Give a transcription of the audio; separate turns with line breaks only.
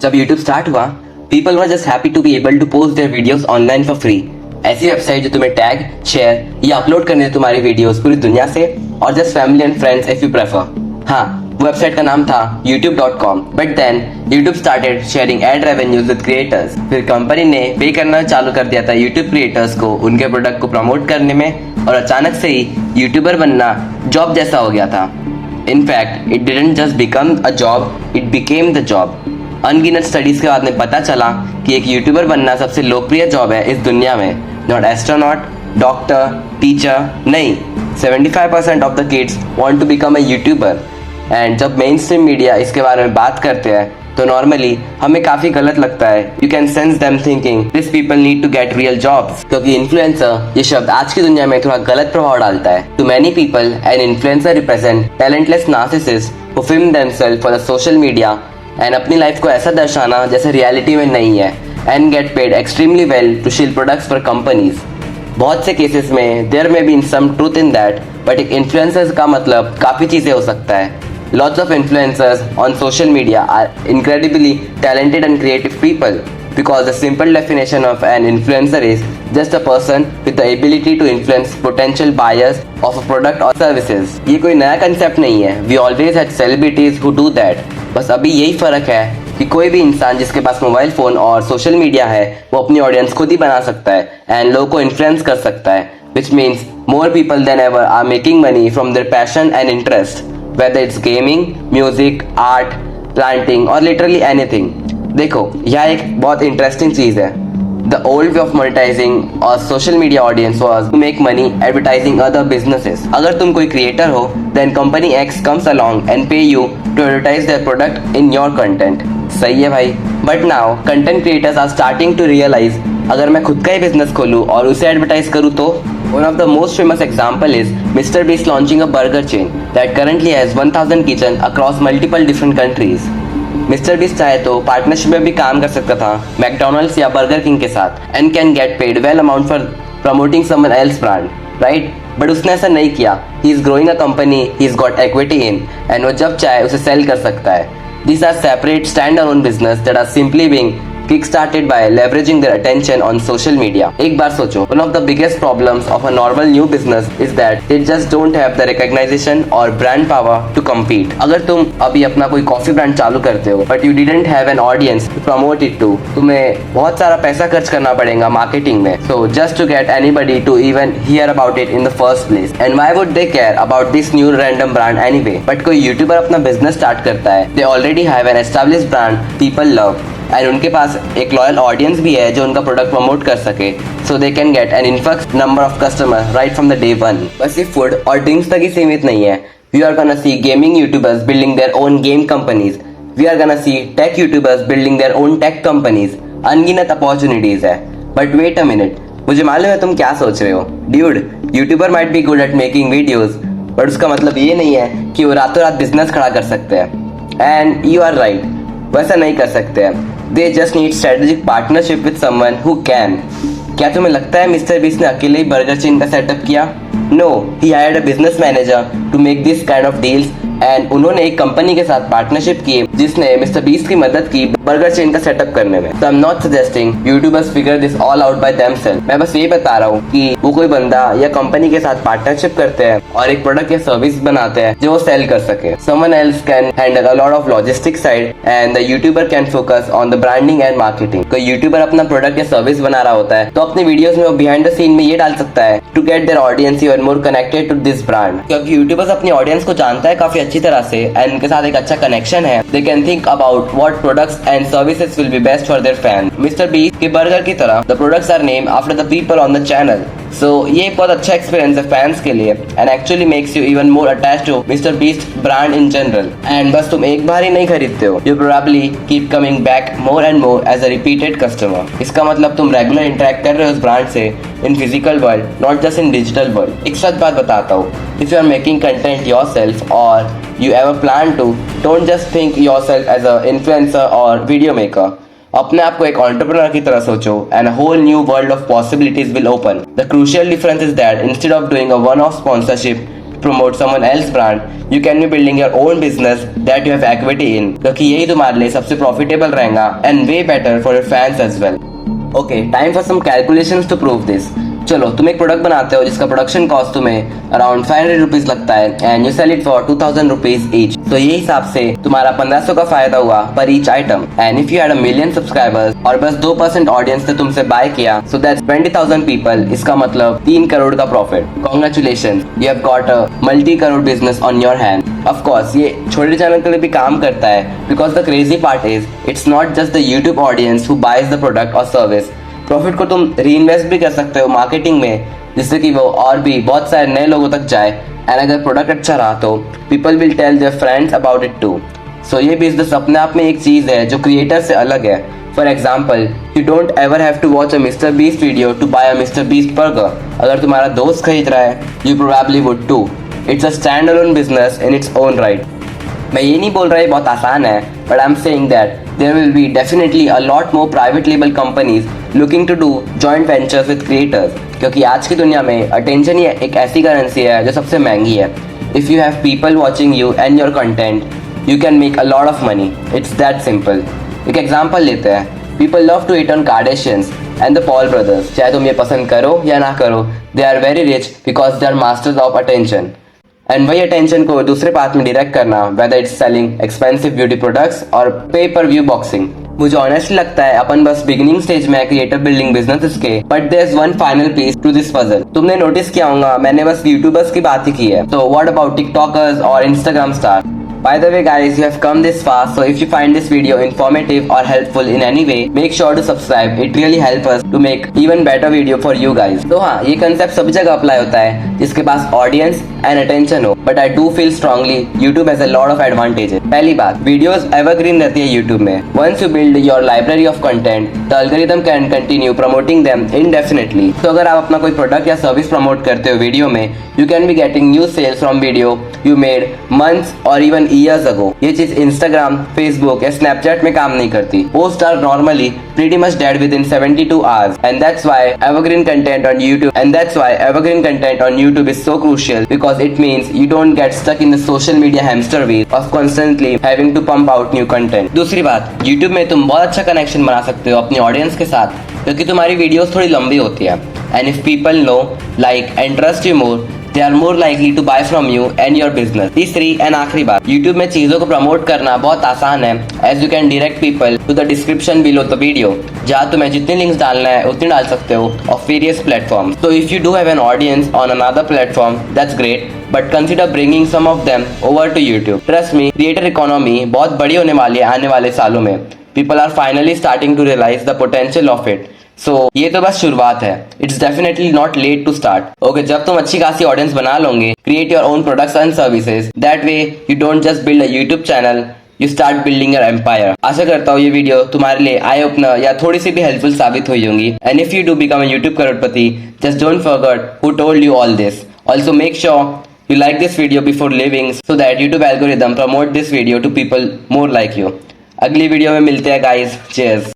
जब YouTube start हुआ, people were just happy to be able to post their videos online for free. ऐसी website जो तुम्हें tag, share या upload करने दे तुम्हारी वीडियोस पूरी दुनिया से, और just family and friends if you prefer. हाँ, वो वेबसाइट का नाम था youtube.com। But then YouTube started sharing ad revenues with creators। फिर कंपनी ने पे करना चालू कर दिया था YouTube क्रिएटर्स को उनके प्रोडक्ट को प्रमोट करने में, और अचानक से ही यूट्यूबर बनना जॉब जैसा हो गया था। In fact it didn't just become a job, it became the job. अनगिनत स्टडीज के बाद में पता चला कि एक यूट्यूबर बनना सबसे लोकप्रिय जॉब है इस दुनिया में। नॉट एस्ट्रोनॉट, डॉक्टर, टीचर, नहीं, 75% of the kids want to become a YouTuber. And जब मेन स्ट्रीम मीडिया इसके बारे में बात करते हैं तो नॉर्मली हमें काफी गलत लगता है। You can sense them thinking this people need to get real jobs, क्योंकि इन्फ्लुएंसर ये शब्द आज की दुनिया में थोड़ा गलत प्रभाव डालता है। Too many people an influencer represent talentless narcissists who film themselves for the social media and अपनी लाइफ को ऐसा दर्शाना जैसे रियलिटी में नहीं है, and get paid extremely well to sell products for companies. बहुत से केसेस में there may be some truth in that, but एक इन्फ्लुएंसर का मतलब काफी चीजें हो सकता है। Lots of influencers on social media are incredibly talented and creative people, because the simple definition of an influencer is just a person with the ability to influence potential buyers of a product or services। ये कोई नया concept नहीं है। We always had celebrities who do that। बस अभी यही फर्क है कि कोई भी इंसान जिसके पास मोबाइल फोन और सोशल मीडिया है वो अपनी ऑडियंस खुद ही बना सकता है एंड लोगों को इन्फ्लुएंस कर सकता है, which means more people than ever are making money from their passion and interest, whether it's gaming, music, art, planting or literally anything। देखो, यह एक बहुत इंटरेस्टिंग चीज है। The old way of monetizing a social media audience was to make money advertising other businesses। अगर तुम कोई creator हो, then company X comes along and pay you to advertise their product in your content। सही है भाई। But now content creators are starting to realize अगर मैं खुद का ही बिजनेस खोलूं और उसे एडवर्टाइज करूं तो। One of the most famous example is Mr. Beast launching a burger chain that currently has 1000 kitchens across multiple different countries। Mister beast चाहे तो पार्टनरशिप में भी काम कर सकता था मैकडोनल्ड्स या बर्गर किंग के साथ, and can get paid well amount for promoting someone else brand, right? But उसने ऐसा नहीं किया। He is growing a company he is got equity in, and वो जब चाहे उसे सेल कर सकता है। These are separate stand-alone business that are simply being kick-started by leveraging their attention on social media। एक बार सोचो, one of the biggest problems of a normal new business is that they just don't have the recognition or brand power to compete। अगर तुम अभी अपना कोई coffee brand चालू करते हो but you didn't have an audience to promote it to, तुम्हें बहुत सारा पैसा खर्च करना पड़ेगा मार्केटिंग में, so just to get anybody to even hear about it in the first place। And why would they care about this new random brand anyway? But कोई YouTuber अपना बिजनेस स्टार्ट करता है, they already have an established brand people love, and उनके पास एक loyal audience भी है जो उनका प्रोडक्ट प्रमोट कर सके, so they can get an influx number of customer right from the day one. बस ये फूड और ड्रिंक्स तक ही सीमित नहीं है। We are gonna see gaming YouTubers building their own game companies. We are gonna see tech YouTubers building their own tech companies. अनगिनत opportunities है। But wait a minute, मुझे मालूम है तुम क्या सोच रहे हो। Dude, YouTuber might be good at making videos, but उसका मतलब ये नहीं है कि वो रातों रात बिजनेस खड़ा कर सकते हैं। एंड यू आर राइट, वैसा नहीं कर सकते हैं। They just need strategic partnership with someone who can। क्या तुम्हें लगता है मिस्टर बीस्ट ने अकेले ही बर्गर चेन का सेटअप किया? No, he hired a business manager to make this kind of deals, and उन्होंने एक कंपनी के साथ पार्टनरशिप की जिसने मिस्टर बीस्ट की मदद की बर्गर चेन का सेटअप करने में। So I'm not suggesting YouTubers figure this all out by themselves। मैं बस ये बता रहा हूँ कि वो कोई बंदा या कंपनी के साथ पार्टनरशिप करते हैं और एक प्रोडक्ट या सर्विस बनाते हैं जो वो सेल कर सके। Someone else can handle a lot of logistics side and the YouTuber can focus on the branding and marketing। कोई यूट्यूबर अपना प्रोडक्ट या सर्विस बना रहा होता है तो अपनी वीडियोस में वो बिहाइंड द सीन में ये डाल सकता है to get their audience even more connected to this brand। क्योंकि यूट्यूबर्स अपनी ऑडियंस को जानता है काफी अच्छी तरह से एंड उनके साथ एक अच्छा कनेक्शन है। They can think about what products and services will be best for their fans। Mister beast के बर्गर की तरह the products are named after the people on the channel। So ये बहुत अच्छा एक्सपीरियंस है फैंस के लिए and actually makes you even more attached to Mr. Beast brand in general। And बस तुम एक बार ही नहीं खरीदते हो, you probably keep coming back more and more as a repeated customer। इसका मतलब तुम रेगुलर इंटरेक्ट कर रहे हो उस ब्रांड से in physical world, not just in digital world। एक सच बात बताता हूँ, if you are making content yourself or you ever plan to, don't just think yourself as a influencer or video maker। अपने आप को एक एंटरप्रेन्योर की तरह सोचो and a whole new world of possibilities will open। The crucial difference is that instead of doing a one-off sponsorship, promote someone else brand, you can be building your own business that you have equity in, क्योंकि यही तुम्हारे लिए सबसे profitable रहेगा and way better for your fans as well. Okay, time for some calculations to prove this. चलो, तुम एक product बनाते हो जिसका प्रोडक्शन कॉस्ट तुम्हें अराउंड 500 रुपीज लगता है and you sell it for 2000 rupees each. तो ये हिसाब से तुम्हारा 1500 का फायदा हुआ पर each item. And if you had 1 million subscribers और बस 2% ऑडियंस ने तुमसे बाय किया, सो दैट्स 20,000 पीपल. इसका मतलब 3 करोड़ का profit. Congratulation, you have got a multi crore business on your hand. Of course ये छोटे चैनल के लिए भी काम करता है, because the crazy part is it's not just the YouTube audience who buys the product और सर्विस. प्रॉफिट को तुम री इन्वेस्ट भी कर सकते हो मार्केटिंग में, जिससे कि वो और भी बहुत सारे नए लोगों तक जाए. एंड अगर प्रोडक्ट अच्छा रहा तो people will tell their friends about it too. So ये बिजनेस अपने आप में एक चीज है जो क्रिएटर से अलग है. For example, you don't ever have to watch a Mister Beast video to buy a Mister Beast burger. अगर तुम्हारा दोस्त खरीद रहा है, you probably would too. It's a standalone business in its own right. मैं ये नहीं बोल रहा ये बहुत आसान है, but I am saying that there will be definitely a lot more private label companies looking to do joint ventures with creators, क्योंकि आज की दुनिया में attention ही एक ऐसी करेंसी है जो सबसे महंगी है. If you have people watching you and your content, you can make a lot of money. It's that simple. एक एग्जाम्पल लेते हैं. People love to hate on Kardashians and the Paul brothers. चाहे तुम ये पसंद करो या ना करो, they are very rich because they are masters of attention. And वही अटेंशन को दूसरे पार्ट में डायरेक्ट करना, whether it's selling expensive beauty products और पे पर व्यू बॉक्सिंग. मुझे ऑनेस्टली लगता है अपन बस बिगिनिंग स्टेज में क्रिएटर बिल्डिंग बिजनेस के, but there is one final piece to this puzzle. तुमने नोटिस किया होगा मैंने बस यूट्यूबर्स की बात ही की है. तो व्हाट अबाउट टिकटॉकर्स और Instagram star? By the way guys, you have come this far, so if you find this video informative or helpful in any way, make sure to subscribe. It really helps us to make even better video for you guys. तो हाँ, ये concept सब जगह apply होता है जिसके पास audience and attention हो. But I do feel strongly YouTube has a lot of advantages. पहली बात, वीडियोस एवरग्रीन रहती है YouTube में. Once you build your library of content, the algorithm can continue promoting them indefinitely. तो अगर आप अपना कोई प्रोडक्ट या सर्विस प्रमोट करते हो वीडियो में, you can be getting new sales from video you made months or even years ago. ये चीज Instagram, Facebook या Snapchat में काम नहीं करती. Posts are normally pretty much dead within 72 hours, and that's why evergreen content on YouTube is so crucial, because it means you don't get stuck in the social media hamster wheel of constantly having to pump out new content. दूसरी बात, YouTube में तुम बहुत अच्छा connection बना सकते हो अपनी ऑडियंस के साथ, क्योंकि तुम्हारी वीडियोस थोड़ी लंबी होती है. And if people know, like and trust you more, they are more likely to buy from you and your business. तीसरी एंड आखिरी बात, YouTube में चीजों को प्रमोट करना बहुत आसान है, as you can direct people to the description below the video, जहाँ तुम्हें जितनी लिंक्स डालना है उतनी डाल सकते हो of various platforms. So if you do have an audience on another platform, that's great, but consider bringing some of them over to YouTube. Trust me, creator economy बहुत बड़ी होने वाली है आने वाले सालों में. People are finally starting to realize the potential of it. So, ये तो बस शुरुआत है. It's definitely not late to start. Okay, जब तुम अच्छी खासी ऑडियंस बना लोगे, create your own products and services. That way, you don't just build a YouTube channel, you start building your empire. आशा करता हूँ ये वीडियो तुम्हारे लिए आई ओपनर या थोड़ी सी भी हेल्पफुल साबित हुई होंगी. And if you do become a YouTube Crorepati, just don't forget who told you all this. Also, make sure you like this video before leaving, so that YouTube algorithm promote this video to people more like you. अगली video में मिलते हैं guys. Cheers.